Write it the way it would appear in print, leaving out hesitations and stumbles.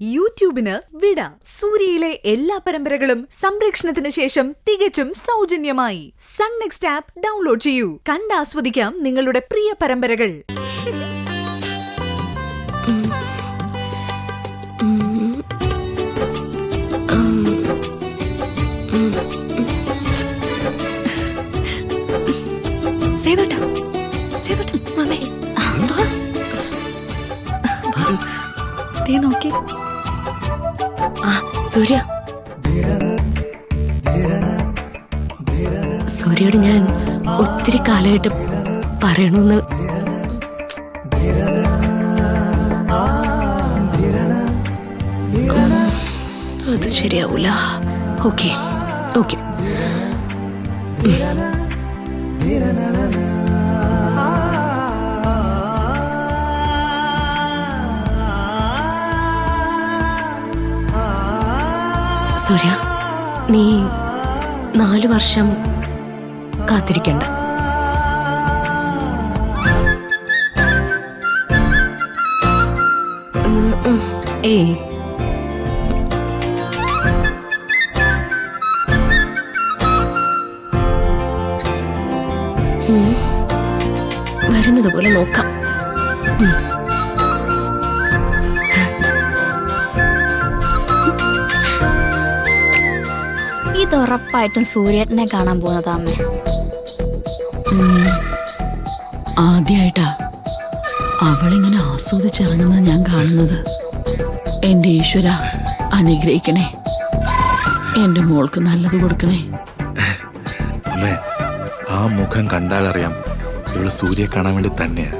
യൂട്യൂബിന് വിട. സൂര്യയിലെ എല്ലാ പരമ്പരകളും സംരക്ഷണത്തിന് ശേഷം തികച്ചും സൗജന്യമായി സൺ നെക്സ്റ്റ് ആപ്പ് ഡൗൺലോഡ് ചെയ്യൂ. കണ്ടാസ്വദിക്കാം നിങ്ങളുടെ പ്രിയ പരമ്പരകൾ. നോക്കി സൂര്യ, സൂര്യയോട് ഞാൻ ഒത്തിരി കാലമായിട്ട് പറയണമെന്ന്. അത് ശരിയാവൂല. Okay okay. സൂര്യ, നീ 4 വർഷം കാത്തിരിക്കണ്ട. വരുന്നത് പോലെ നോക്കാം. ഇത് ഉറപ്പായിട്ടും സൂര്യേട്ടനെ കാണാൻ പോകുന്നതാ അമ്മേ. ആദ്യമായിട്ടാ അവളിങ്ങനെ ആസ്വദിച്ചിറങ്ങുന്നത് ഞാൻ കാണുന്നത്. എൻ്റെ ഈശ്വര, അനുഗ്രഹിക്കണേ. എൻ്റെ മോൾക്ക് നല്ലത് കൊടുക്കണേ. അമ്മേ, ആ മുഖം കണ്ടാലറിയാം ഇവള് സൂര്യയെ കാണാൻ വേണ്ടി തന്നെയാ.